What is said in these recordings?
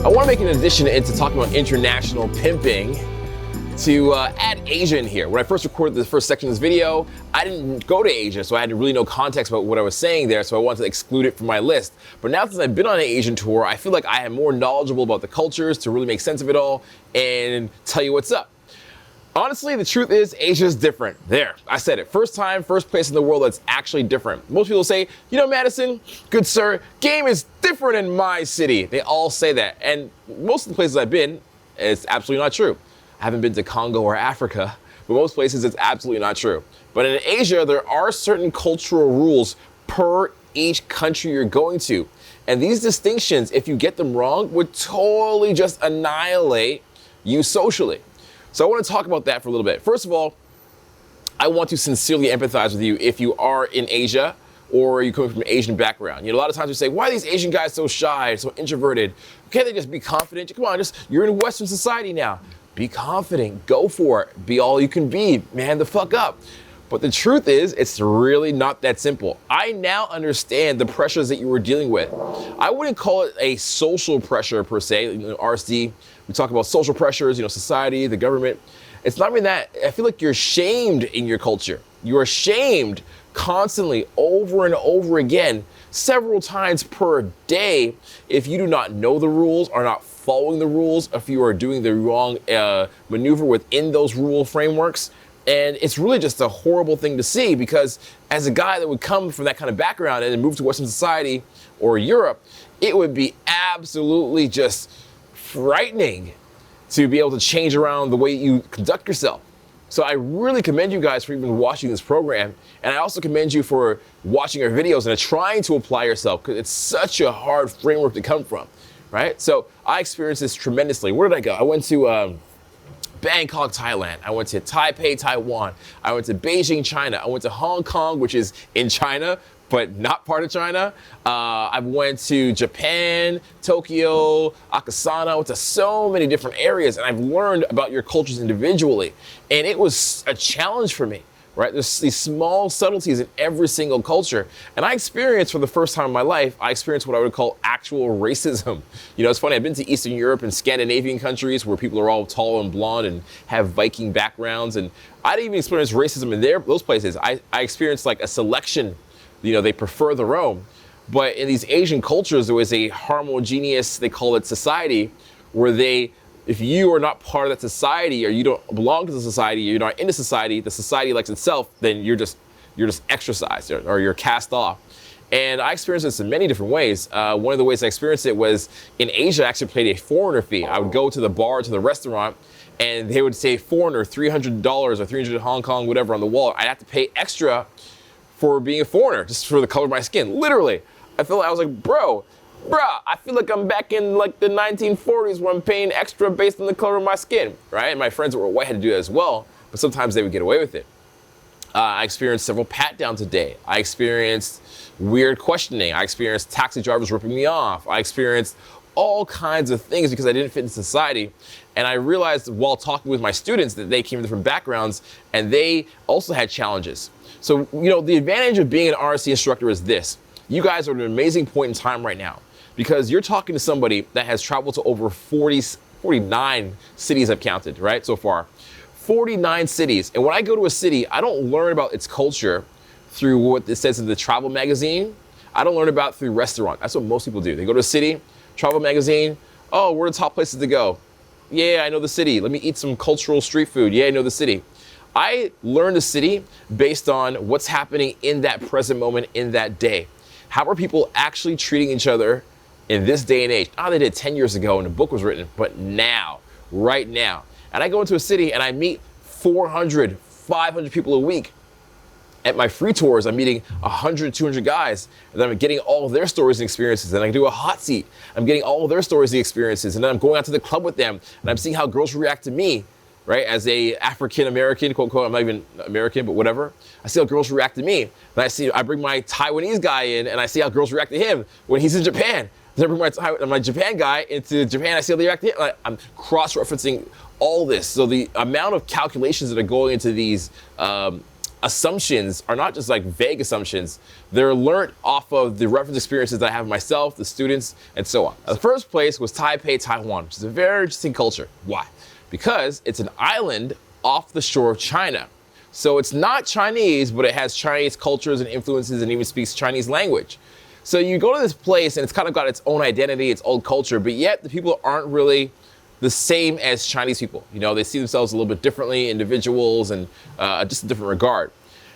I want to make an addition into talking about international pimping to add Asia in here. When I first recorded the first section of this video, I didn't go to Asia, so I had really no context about what I was saying there, so I wanted to exclude it from my list. But now since I've been on an Asian tour, I feel like I am more knowledgeable about the cultures to really make sense of it all and tell you what's up. Honestly, the truth is Asia's different. There, I said it. First time, first place in the world that's actually different. Most people say, you know, Madison, good sir, game is different in my city. They all say that. And most of the places I've been, it's absolutely not true. I haven't been to Congo or Africa, but most places it's absolutely not true. But in Asia, there are certain cultural rules per each country you're going to. And these distinctions, if you get them wrong, would totally just annihilate you socially. So I want to talk about that for a little bit. First of all, I want to sincerely empathize with you if you are in Asia or you come from an Asian background. You know, a lot of times we say, why are these Asian guys so shy, so introverted? Can't they just be confident? Come on, you're in Western society now. Be confident, go for it, be all you can be, man the fuck up. But the truth is, it's really not that simple. I now understand the pressures that you were dealing with. I wouldn't call it a social pressure per se. You know, RSD, we talk about social pressures, you know, society, the government. It's not even that. I feel like you're shamed in your culture. You are shamed constantly over and over again, several times per day if you do not know the rules, are not following the rules, if you are doing the wrong maneuver within those rule frameworks. And it's really just a horrible thing to see because as a guy that would come from that kind of background and move to Western society or Europe, it would be absolutely just frightening to be able to change around the way you conduct yourself. So I really commend you guys for even watching this program. And I also commend you for watching our videos and trying to apply yourself because it's such a hard framework to come from, right? So I experienced this tremendously. Where did I go? I went to Bangkok, Thailand. I went to Taipei, Taiwan. I went to Beijing, China. I went to Hong Kong, which is in China, but not part of China. I went to Japan, Tokyo, Akasana. I went to so many different areas, and I've learned about your cultures individually. And it was a challenge for me, right? There's these small subtleties in every single culture. And I experienced, for the first time in my life, I experienced what I would call actual racism. You know, it's funny, I've been to Eastern Europe and Scandinavian countries where people are all tall and blonde and have Viking backgrounds. And I didn't even experience racism in those places. I experienced like a selection. You know, they prefer their own. But in these Asian cultures, there was a homogeneous, they call it society, where if you are not part of that society or you don't belong to the society, you're not in the society likes itself, then you're just extracized or you're cast off. And I experienced this in many different ways. One of the ways I experienced it was in Asia, I actually paid a foreigner fee. I would go to the bar, to the restaurant, and they would say foreigner, $300 or 300 Hong Kong, whatever on the wall. I'd have to pay extra for being a foreigner, just for the color of my skin. Literally, I was like, bruh, I feel like I'm back in like the 1940s where I'm paying extra based on the color of my skin, right? And my friends that were white had to do that as well, but sometimes they would get away with it. I experienced several pat-downs a day. I experienced weird questioning. I experienced taxi drivers ripping me off. I experienced all kinds of things because I didn't fit in society. And I realized while talking with my students that they came from different backgrounds and they also had challenges. So, you know, the advantage of being an RSC instructor is this. You guys are at an amazing point in time right now because you're talking to somebody that has traveled to over 49 cities I've counted, right, so far. 49 cities. And when I go to a city, I don't learn about its culture through what it says in the travel magazine. I don't learn about it through restaurant. That's what most people do. They go to a city, travel magazine. Oh, where are the top places to go? Yeah, I know the city. Let me eat some cultural street food. Yeah, I know the city. I learn the city based on what's happening in that present moment, in that day. How are people actually treating each other in this day and age? They did 10 years ago when the book was written, but now, right now. And I go into a city and I meet 400, 500 people a week. At my free tours, I'm meeting 100, 200 guys, and then I'm getting all of their stories and experiences. And I do a hot seat. I'm getting all of their stories and experiences. And then I'm going out to the club with them, and I'm seeing how girls react to me. Right, as a African-American, quote, unquote, I'm not even American, but whatever. I see how girls react to me. And I bring my Taiwanese guy in and I see how girls react to him when he's in Japan. Then I bring my Japan guy into Japan, I see how they react to him. I'm cross-referencing all this. So the amount of calculations that are going into these assumptions are not just like vague assumptions. They're learned off of the reference experiences that I have myself, the students, and so on. Now, the first place was Taipei, Taiwan, which is a very interesting culture. Why? Because it's an island off the shore of China. So it's not Chinese, but it has Chinese cultures and influences and even speaks Chinese language. So you go to this place and it's kind of got its own identity, its own culture, but yet the people aren't really the same as Chinese people. You know, they see themselves a little bit differently, individuals, and just a different regard.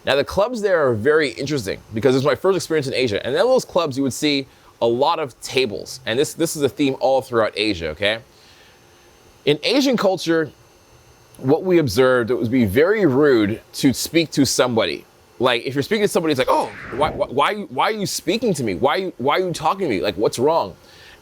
Now, the clubs there are very interesting because it's my first experience in Asia. And in those clubs, you would see a lot of tables. And this is a theme all throughout Asia, okay? In Asian culture, what we observed, it would be very rude to speak to somebody. Like, if you're speaking to somebody, it's like, oh, why are you speaking to me? Why are you talking to me? Like, what's wrong?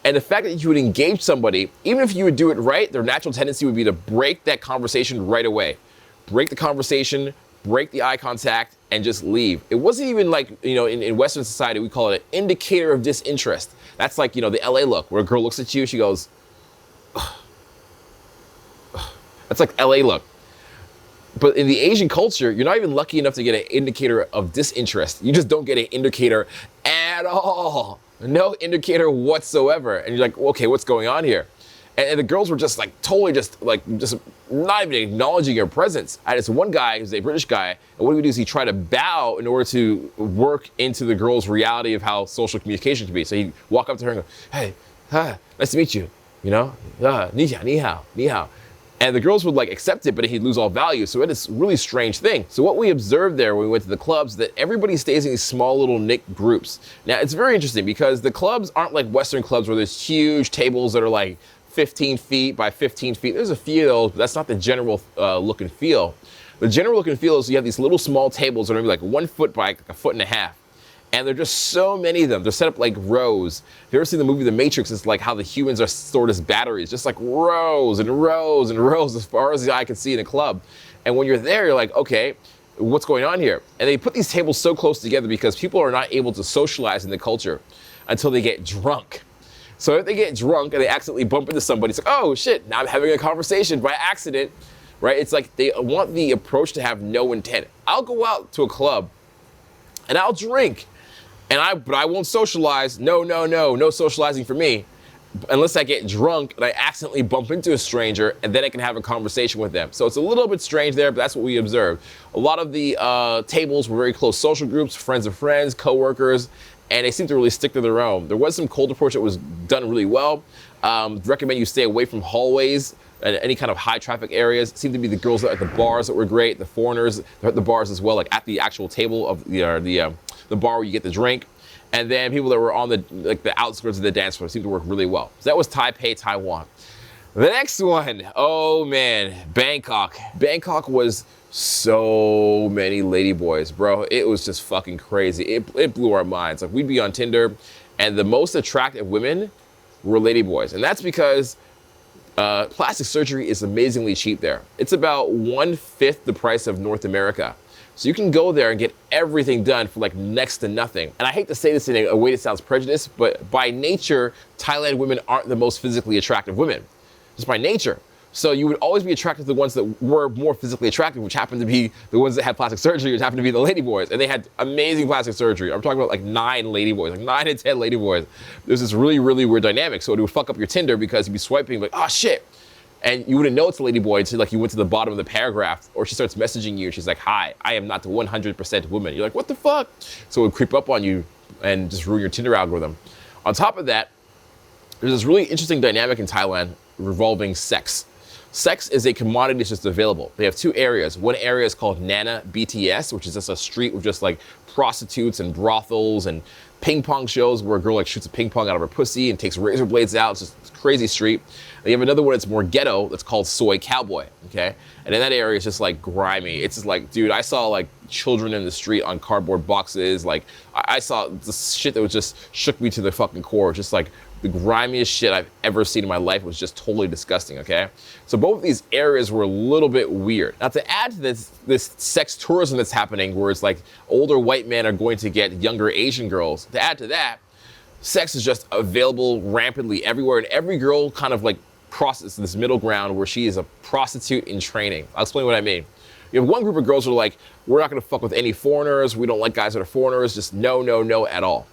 And the fact that you would engage somebody, even if you would do it right, their natural tendency would be to break that conversation right away. Break the conversation, break the eye contact, and just leave. It wasn't even like, you know, in Western society, we call it an indicator of disinterest. That's like, you know, the LA look, where a girl looks at you, she goes, ugh. That's like LA look. But in the Asian culture, you're not even lucky enough to get an indicator of disinterest. You just don't get an indicator at all. No indicator whatsoever. And you're like, okay, what's going on here? And the girls were just like totally just not even acknowledging your presence. I had this one guy who's a British guy, and what he would do is he tried to bow in order to work into the girl's reality of how social communication can be. So he'd walk up to her and go, hey, hi, nice to meet you. You know, ni hao, ni hao, ni hao. And the girls would like accept it, but he'd lose all value. So it is a really strange thing. So what we observed there when we went to the clubs, that everybody stays in these small little knit groups. Now it's very interesting because the clubs aren't like Western clubs where there's huge tables that are like 15 feet by 15 feet. There's a few of those, but that's not the general look and feel. The general look and feel is you have these little small tables that are maybe like 1 foot by like a foot and a half. And there are just so many of them. They're set up like rows. If you ever seen the movie The Matrix, it's like how the humans are stored as batteries, just like rows and rows and rows as far as the eye can see in a club. And when you're there, you're like, okay, what's going on here? And they put these tables so close together because people are not able to socialize in the culture until they get drunk. So if they get drunk and they accidentally bump into somebody, it's like, oh shit, now I'm having a conversation by accident, right? It's like they want the approach to have no intent. I'll go out to a club and I'll drink. But I won't socialize. No socializing for me. Unless I get drunk and I accidentally bump into a stranger and then I can have a conversation with them. So it's a little bit strange there, but that's what we observed. A lot of the tables were very close social groups, friends of friends, coworkers, and they seemed to really stick to their own. There was some cold approach that was done really well. Recommend you stay away from hallways and any kind of high traffic areas. It seemed to be the girls at the bars that were great, the foreigners, they're at the bars as well, like at the actual table of the bar where you get the drink. And then people that were on the outskirts of the dance floor seemed to work really well. So that was Taipei, Taiwan. The next one, oh man, Bangkok. Bangkok was so many ladyboys, bro. It was just fucking crazy. It blew our minds. Like, we'd be on Tinder and the most attractive women were ladyboys. And that's because plastic surgery is amazingly cheap there. It's about 1/5 the price of North America. So you can go there and get everything done for like next to nothing. And I hate to say this in a way that sounds prejudiced, but by nature, Thailand women aren't the most physically attractive women, just by nature. So you would always be attracted to the ones that were more physically attractive, which happened to be the ones that had plastic surgery, which happened to be the ladyboys. And they had amazing plastic surgery. I'm talking about like 9 ladyboys, like 9 to 10 ladyboys. There's this really, really weird dynamic. So it would fuck up your Tinder because you'd be swiping like, oh shit. And you wouldn't know it's a ladyboy until like you went to the bottom of the paragraph, or she starts messaging you and she's like, hi, I am not the 100% woman. You're like, what the fuck? So it would creep up on you and just ruin your Tinder algorithm. On top of that, there's this really interesting dynamic in Thailand revolving sex. Sex is a commodity that's just available. They have 2 areas. One area is called Nana BTS, which is just a street with just like prostitutes and brothels and ping pong shows where a girl like shoots a ping pong out of her pussy and takes razor blades out. It's just a crazy street. And you have another one that's more ghetto that's called Soy Cowboy, okay? And in that area, it's just like grimy. It's just like, dude, I saw like children in the street on cardboard boxes. Like I saw the shit that was just shook me to the fucking core. Just like the grimiest shit I've ever seen in my life. Was just totally disgusting, okay? So both of these areas were a little bit weird. Now to add to this sex tourism that's happening where it's like older white men are going to get younger Asian girls, to add to that, sex is just available rampantly everywhere, and every girl kind of like crosses this middle ground where she is a prostitute in training. I'll explain what I mean. You have one group of girls who are like, we're not gonna fuck with any foreigners. We don't like guys that are foreigners. Just no, no, no at all.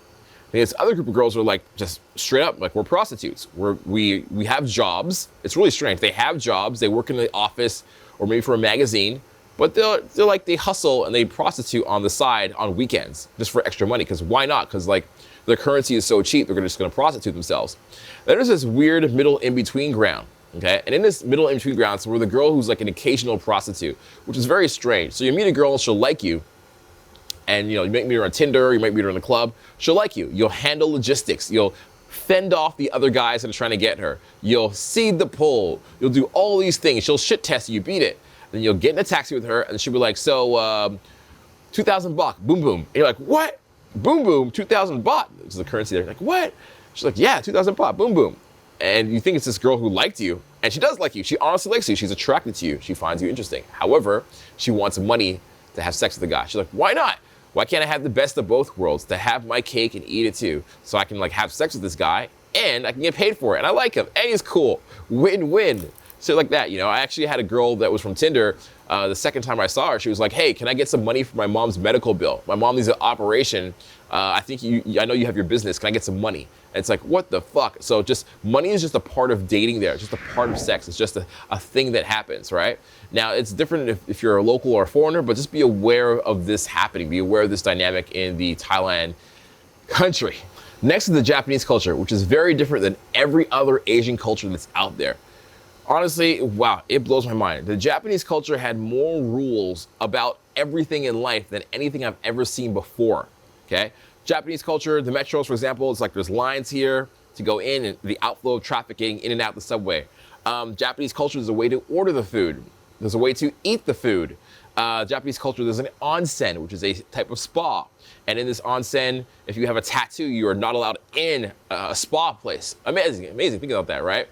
And this other group of girls who are like, just straight up, like we're prostitutes. We have jobs. It's really strange. They have jobs. They work in the office or maybe for a magazine, but they're like, they hustle and they prostitute on the side on weekends just for extra money. Because why not? Because like their currency is so cheap, they're just gonna prostitute themselves. Then there's this weird middle in-between ground. Okay, and in this middle in-between ground, so we're the girl who's like an occasional prostitute, which is very strange. So you meet a girl, she'll like you, and you might meet her on Tinder, you might meet her in the club, she'll like you. You'll handle logistics, you'll fend off the other guys that are trying to get her. You'll seed the pool, you'll do all these things. She'll shit test you, beat it. Then you'll get in a taxi with her, and she'll be like, so 2,000 baht, boom boom. And you're like, what? Boom boom, 2,000 baht. Which is the currency there. Like, what? She's like, yeah, 2,000 baht, boom boom. And you think it's this girl who liked you, and she does like you. She honestly likes you. She's attracted to you. She finds you interesting. However, she wants money to have sex with the guy. She's like, why not? Why can't I have the best of both worlds? To have my cake and eat it too, so I can like have sex with this guy, and I can get paid for it, and I like him, and he's cool. Win-win. So like that, I actually had a girl that was from Tinder. The second time I saw her, she was like, hey, can I get some money for my mom's medical bill? My mom needs an operation. I know you have your business. Can I get some money? And it's like, what the fuck? So just money is just a part of dating there. It's just a part of sex. It's just a thing that happens, right? Now, it's different if you're a local or a foreigner, but just be aware of this happening. Be aware of this dynamic in the Thailand country. Next is the Japanese culture, which is very different than every other Asian culture that's out there. Honestly, wow, it blows my mind. The Japanese culture had more rules about everything in life than anything I've ever seen before, okay? Japanese culture, the metros, for example, it's like there's lines here to go in and the outflow of traffic getting in and out the subway. Japanese culture, there's a way to order the food. There's a way to eat the food. Japanese culture, there's an onsen, which is a type of spa. And in this onsen, if you have a tattoo, you are not allowed in a spa place. Amazing, amazing. Think about that, right?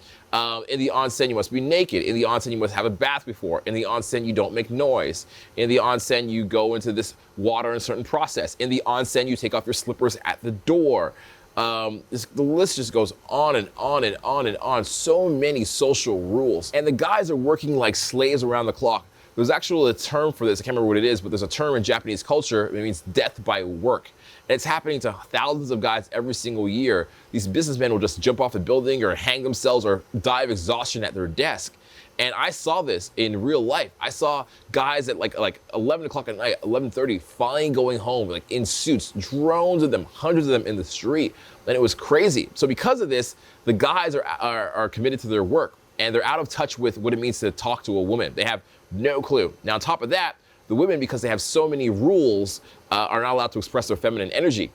In the onsen, you must be naked. In the onsen, you must have a bath before. In the onsen, you don't make noise. In the onsen, you go into this water in a certain process. In the onsen, you take off your slippers at the door. The list just goes on and on and on and on. So many social rules. And the guys are working like slaves around the clock. There's actually a term for this. I can't remember what it is, but there's a term in Japanese culture. It means death by work. And it's happening to thousands of guys every single year. These businessmen will just jump off a building or hang themselves or die of exhaustion at their desk. And I saw this in real life. I saw guys at like 11 o'clock at night, 11:30, finally going home, like in suits, drones of them, hundreds of them in the street. And it was crazy. So because of this, the guys are committed to their work, and they're out of touch with what it means to talk to a woman. They have no clue. Now, on top of that, the women, because they have so many rules, are not allowed to express their feminine energy.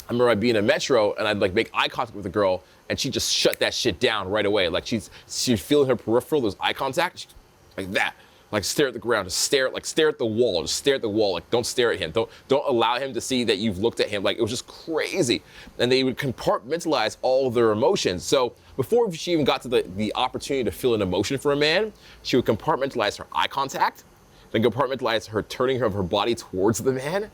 I remember I'd be in a metro and I'd like make eye contact with a girl, and she just shut that shit down right away. Like she's feeling her peripheral, there's eye contact, like that. Like stare at the ground, just stare at the wall, just stare at the wall. Like don't stare at him. Don't allow him to see that you've looked at him. Like it was just crazy. And they would compartmentalize all their emotions. So before she even got to the opportunity to feel an emotion for a man, she would compartmentalize her eye contact, then compartmentalize her turning of her body towards the man,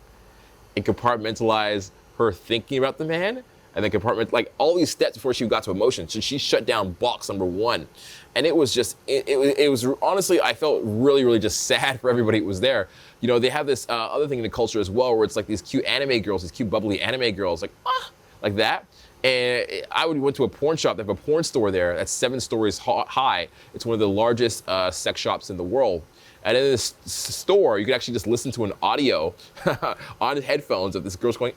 and compartmentalize her thinking about the man, and then compartment, like all these steps before she got to emotion. So she shut down box number one. And it was just, it was honestly, I felt really, really just sad for everybody who was there. They have this other thing in the culture as well, where it's like these cute anime girls, these cute bubbly anime girls, like that. And I went to a porn shop. They have a porn store there that's 7 stories high. It's one of the largest sex shops in the world. And in this store, you can actually just listen to an audio on headphones of this girl's going,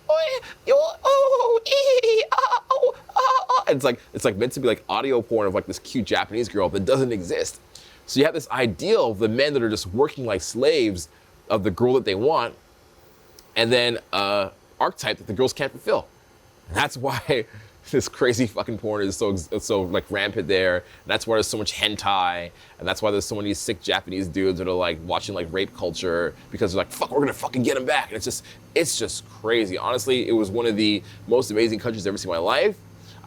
and it's like meant to be like audio porn of like this cute Japanese girl that doesn't exist. So you have this ideal of the men that are just working like slaves of the girl that they want, and then archetype that the girls can't fulfill. And that's why this crazy fucking porn is so like rampant there. And that's why there's so much hentai, and that's why there's so many sick Japanese dudes that are like watching like rape culture, because they're like, fuck, we're gonna fucking get them back. And it's just crazy. Honestly, it was one of the most amazing countries I've ever seen in my life.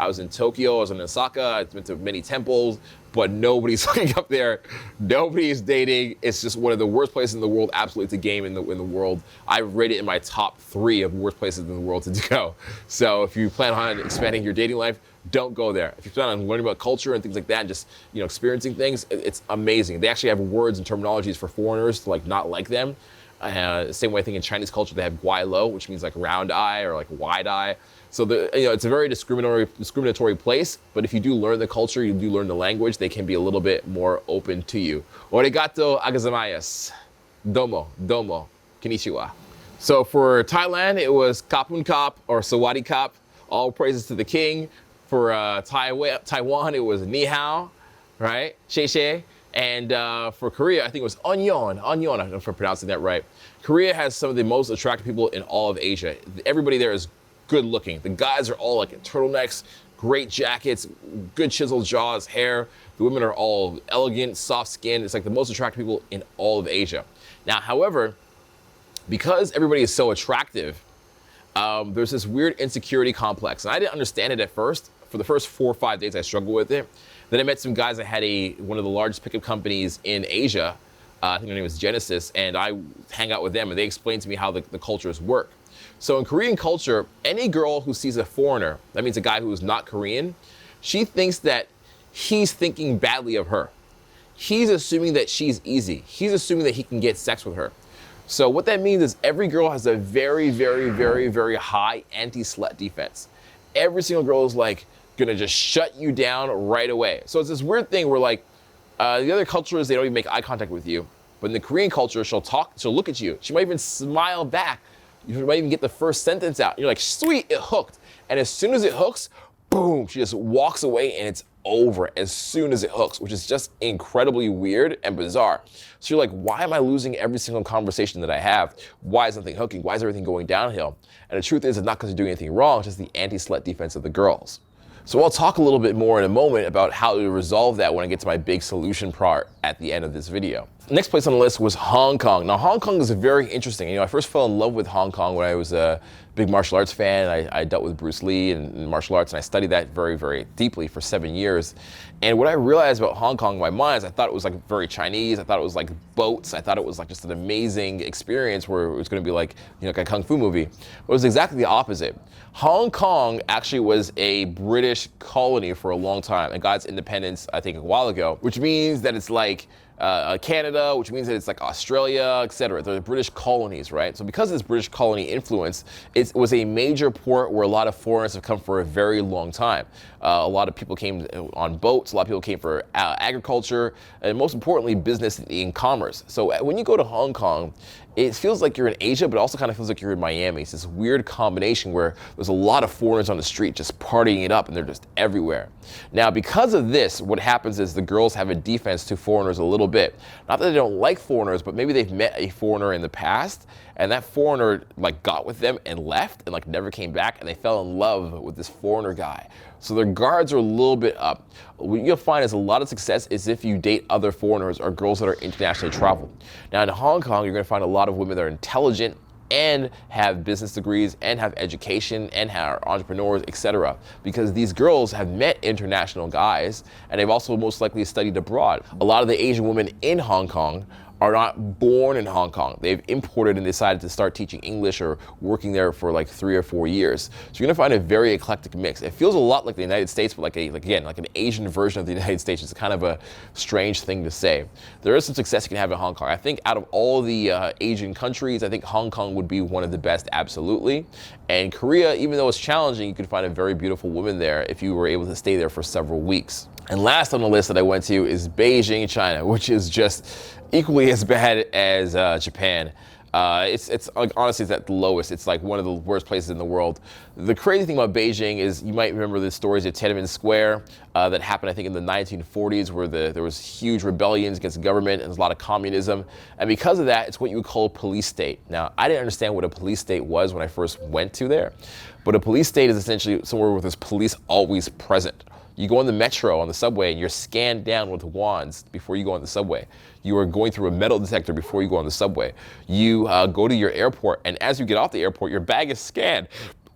I was in Tokyo, I was in Osaka, I've been to many temples, but nobody's hooking up there. Nobody's dating. It's just one of the worst places in the world, absolutely, to game in the world. I rate it in my top 3 of worst places in the world to go. So if you plan on expanding your dating life, don't go there. If you plan on learning about culture and things like that, and just experiencing things, it's amazing. They actually have words and terminologies for foreigners to not like them. Same way I think in Chinese culture they have guai lo, which means like round eye or like wide eye. So it's a very discriminatory place, but if you do learn the culture, you do learn the language, they can be a little bit more open to you. Arigato gozaimasu. Domo, konnichiwa. So for Thailand, it was kapun kap or sawadi kap, all praises to the king. For Taiwan, it was ni hao, right? Xie xie. And for Korea, I think it was onion. I don't know if I'm pronouncing that right. Korea has some of the most attractive people in all of Asia. Everybody there is good looking. The guys are all like in turtlenecks, great jackets, good chiseled jaws, hair. The women are all elegant, soft skinned. It's like the most attractive people in all of Asia. Now, however, because everybody is so attractive, there's this weird insecurity complex. And I didn't understand it at first. For the first 4 or 5 days, I struggled with it. Then I met some guys that had one of the largest pickup companies in Asia. I think their name was Genesis, and I hang out with them, and they explained to me how the cultures work. So in Korean culture, any girl who sees a foreigner, that means a guy who is not Korean, she thinks that he's thinking badly of her. He's assuming that she's easy. He's assuming that he can get sex with her. So what that means is every girl has a very, very, very, very high anti-slut defense. Every single girl is like, gonna just shut you down right away. So it's this weird thing where the other cultures, they don't even make eye contact with you. But in the Korean culture, she'll look at you. She might even smile back. You might even get the first sentence out. You're like, sweet, it hooked. And as soon as it hooks, boom, she just walks away and it's over as soon as it hooks, which is just incredibly weird and bizarre. So you're like, why am I losing every single conversation that I have? Why is nothing hooking? Why is everything going downhill? And the truth is, it's not because you're doing anything wrong, it's just the anti-slut defense of the girls. So I'll talk a little bit more in a moment about how to resolve that when I get to my big solution part at the end of this video. Next place on the list was Hong Kong. Now, Hong Kong is very interesting. I first fell in love with Hong Kong when I was a big martial arts fan. I dealt with Bruce Lee and martial arts, and I studied that very, very deeply for 7 years. And what I realized about Hong Kong in my mind is I thought it was very Chinese. I thought it was like boats. I thought it was just an amazing experience where it was going to be like a kung fu movie. But it was exactly the opposite. Hong Kong actually was a British colony for a long time and got its independence, I think, a while ago, which means that it's like Canada, which means that it's like Australia, etc. They're the British colonies, right? So because of this British colony influence, it was a major port where a lot of foreigners have come for a very long time. A lot of people came on boats, a lot of people came for agriculture, and most importantly, business and commerce. So when you go to Hong Kong, it feels like you're in Asia, but also kind of feels like you're in Miami. It's this weird combination where there's a lot of foreigners on the street just partying it up, and they're just everywhere. Now, because of this, what happens is the girls have a defense to foreigners a little bit. Not that they don't like foreigners, but maybe they've met a foreigner in the past, and that foreigner got with them and left and never came back, and they fell in love with this foreigner guy. So their guards are a little bit up. What you'll find is a lot of success is if you date other foreigners or girls that are internationally traveled. Now in Hong Kong, you're gonna find a lot of women that are intelligent and have business degrees and have education and are entrepreneurs, etc. Because these girls have met international guys and they've also most likely studied abroad. A lot of the Asian women in Hong Kong are not born in Hong Kong. They've imported and decided to start teaching English or working there for 3 or 4 years. So you're gonna find a very eclectic mix. It feels a lot like the United States, but like an Asian version of the United States. It's kind of a strange thing to say. There is some success you can have in Hong Kong. I think out of all the Asian countries, I think Hong Kong would be one of the best, absolutely. And Korea, even though it's challenging, you could find a very beautiful woman there if you were able to stay there for several weeks. And last on the list that I went to is Beijing, China, which is just equally as bad as Japan. It's honestly, it's at the lowest. It's one of the worst places in the world. The crazy thing about Beijing is you might remember the stories at Tiananmen Square that happened, I think, in the 1940s, where there was huge rebellions against the government and there's a lot of communism. And because of that, it's what you would call a police state. Now, I didn't understand what a police state was when I first went to there, but a police state is essentially somewhere where there's police always present. You go on the metro, on the subway, and you're scanned down with wands before you go on the subway. You are going through a metal detector before you go on the subway. You go to your airport, and as you get off the airport, your bag is scanned.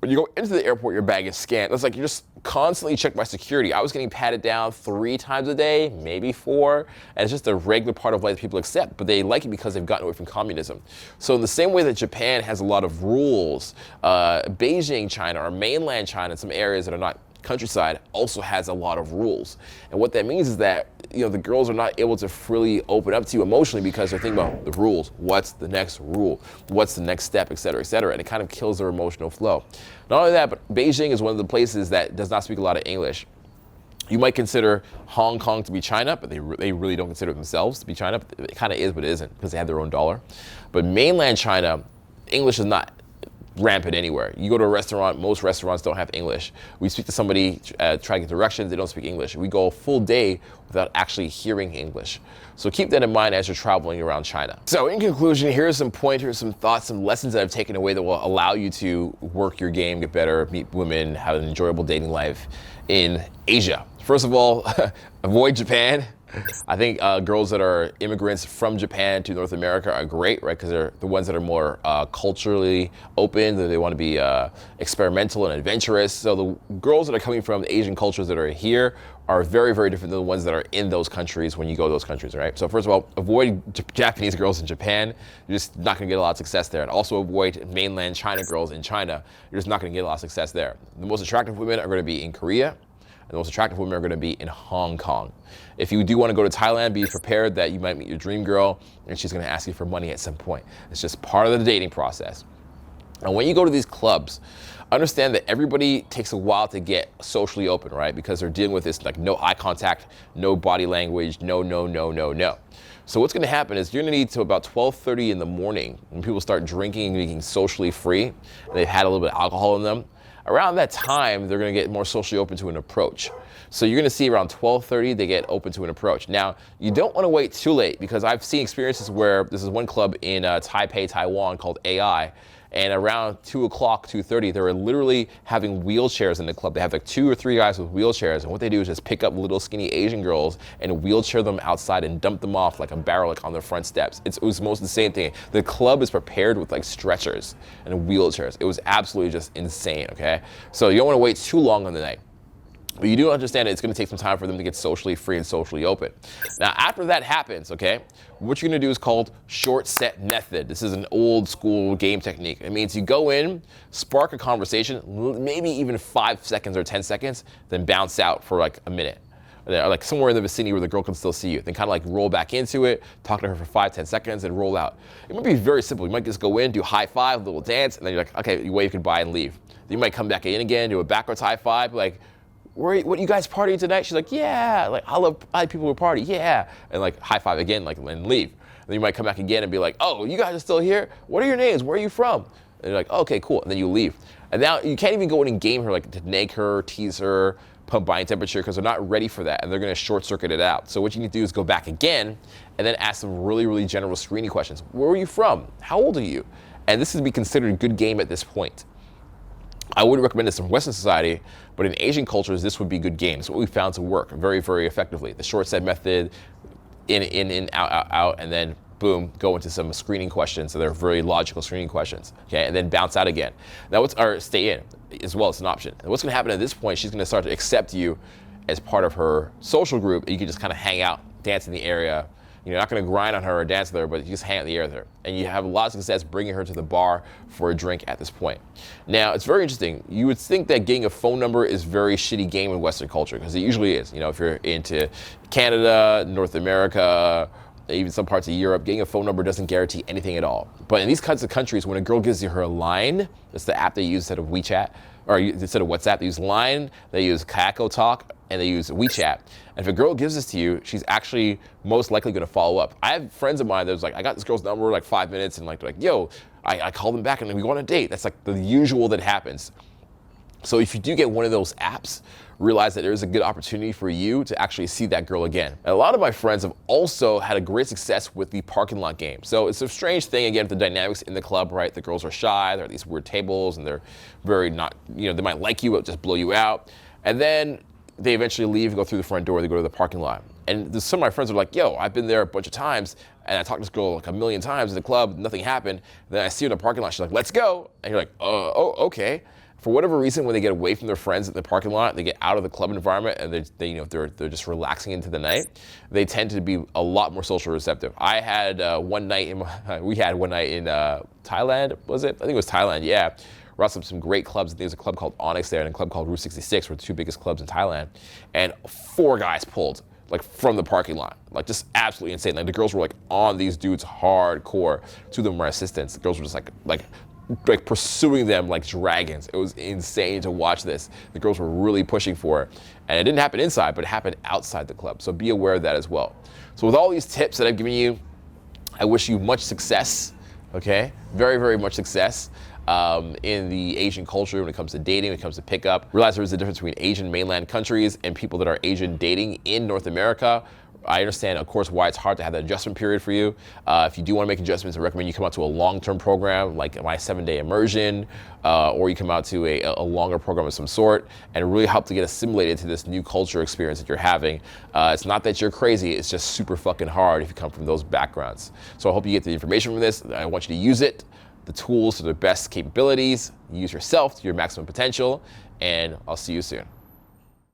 When you go into the airport, your bag is scanned. It's like you're just constantly checked by security. I was getting patted down 3 times a day, maybe 4, and it's just a regular part of life that people accept, but they like it because they've gotten away from communism. So in the same way that Japan has a lot of rules, Beijing, China, or mainland China, in some areas that are not countryside, also has a lot of rules. And what that means is that, the girls are not able to freely open up to you emotionally because they're thinking about the rules. What's the next rule? What's the next step, et cetera, et cetera. And it kind of kills their emotional flow. Not only that, but Beijing is one of the places that does not speak a lot of English. You might consider Hong Kong to be China, but they really don't consider themselves to be China. But it kind of is, but it isn't, because they have their own dollar. But mainland China, English is not rampant anywhere. You go to a restaurant, most restaurants don't have English. We speak to somebody, try to get directions, they don't speak English. We go a full day without actually hearing English. So keep that in mind as you're traveling around China. So in conclusion, here's some pointers, some thoughts, some lessons that I've taken away that will allow you to work your game, get better, meet women, have an enjoyable dating life in Asia. First of all, avoid Japan. I think girls that are immigrants from Japan to North America are great, right? Because they're the ones that are more culturally open, that they want to be experimental and adventurous. So the girls that are coming from the Asian cultures that are here are very, very different than the ones that are in those countries when you go to those countries, right? So first of all, avoid Japanese girls in Japan. You're just not going to get a lot of success there. And also avoid mainland China girls in China. You're just not going to get a lot of success there. The most attractive women are going to be in Korea. And the most attractive women are going to be in Hong Kong. If you do want to go to Thailand, be prepared that you might meet your dream girl and she's going to ask you for money at some point. It's just part of the dating process. And when you go to these clubs, understand that everybody takes a while to get socially open, right? Because they're dealing with this like no eye contact, no body language, no. So what's going to happen is you're going to need to about 12:30 in the morning when people start drinking and being socially free, and they've had a little bit of alcohol in them. Around that time, they're going to get more socially open to an approach. So you're going to see around 12:30, they get open to an approach. Now, you don't want to wait too late because I've seen experiences where this is one club in Taipei, Taiwan called AI. And around 2 o'clock, 2:30, they're literally having wheelchairs in the club. They have like 2 or 3 guys with wheelchairs. And what they do is just pick up little skinny Asian girls and wheelchair them outside and dump them off like a barrel like on their front steps. It was most the same thing. The club is prepared with like stretchers and wheelchairs. It was absolutely just insane, okay? So you don't want to wait too long on the night. But you do understand that it's going to take some time for them to get socially free and socially open. Now, after that happens, okay, what you're going to do is called short set method. This is an old school game technique. It means you go in, spark a conversation, maybe even 5 seconds or 10 seconds, then bounce out for like a minute. Or like somewhere in the vicinity where the girl can still see you. Then kind of like roll back into it, talk to her for 5-10 seconds, and roll out. It might be very simple. You might just go in, do high five, a little dance, and then you're like, okay, you wave goodbye and leave. Then you might come back in again, do a backwards high five, like, what you guys partying tonight? She's like, yeah, like I like people who party, yeah. And like high five again, like, and leave. Then you might come back again and be like, oh, you guys are still here? What are your names? Where are you from? And you're like, okay, cool. And then you leave. And now you can't even go in and game her, like to nag her, tease her, pump body temperature, because they're not ready for that and they're gonna short circuit it out. So what you need to do is go back again and then ask some really, really general screening questions. Where are you from? How old are you? And this is to be considered a good game at this point. I wouldn't recommend this in Western society, but in Asian cultures, this would be good games. What we found to work very, very effectively. The short set method, in, out, and then boom, go into some screening questions. So they're very logical screening questions, okay? And then bounce out again. Now, or stay in as well as an option. And what's gonna happen at this point, she's gonna start to accept you as part of her social group. And you can just kind of hang out, dance in the area. You're not going to grind on her or dance with her, but you just hang out in the air with her. And you have a lot of success bringing her to the bar for a drink at this point. Now, it's very interesting. You would think that getting a phone number is a very shitty game in Western culture, because it usually is. You know, if you're into Canada, North America, even some parts of Europe, getting a phone number doesn't guarantee anything at all. But in these kinds of countries, when a girl gives you her line, that's the app they use instead of WeChat, or instead of WhatsApp, they use Line, they use Kakao Talk, and they use WeChat. And if a girl gives this to you, she's actually most likely going to follow up. I have friends of mine that was like, I got this girl's number like 5 minutes, and like, yo, I called them back and we go on a date. That's like the usual that happens. So if you do get one of those apps, realize that there's a good opportunity for you to actually see that girl again. And a lot of my friends have also had a great success with the parking lot game. So it's a strange thing, again, the dynamics in the club, right? The girls are shy, there are these weird tables, and they're very not, they might like you, but just blow you out. And then they eventually leave, go through the front door, they go to the parking lot. And some of my friends are like, yo, I've been there a bunch of times, and I talked to this girl like a million times in the club, nothing happened. Then I see her in the parking lot, she's like, let's go. And you're like, oh, okay. for whatever reason, when they get away from their friends in the parking lot, they get out of the club environment, and they're just relaxing into the night, they tend to be a lot more social receptive. I had one night in Thailand, was it? I think it was Thailand, yeah. We're at some great clubs. There's a club called Onyx there and a club called Route 66, were the two biggest clubs in Thailand. And 4 guys pulled, like, from the parking lot, like, just absolutely insane. Like, the girls were like on these dudes hardcore. 2 of them were assistants. The girls were just like pursuing them like dragons. It was insane to watch this. The girls were really pushing for it. And it didn't happen inside, but it happened outside the club. So be aware of that as well. So with all these tips that I've given you, I wish you much success, okay? Very, very much success. In the Asian culture when it comes to dating, when it comes to pickup. Realize there's a difference between Asian mainland countries and people that are Asian dating in North America. I understand, of course, why it's hard to have that adjustment period for you. If you do want to make adjustments, I recommend you come out to a long-term program like my 7-day immersion, or you come out to a longer program of some sort, and really help to get assimilated to this new culture experience that you're having. It's not that you're crazy, it's just super fucking hard if you come from those backgrounds. So I hope you get the information from this. I want you to use it, the tools to their best capabilities, use yourself to your maximum potential, and I'll see you soon.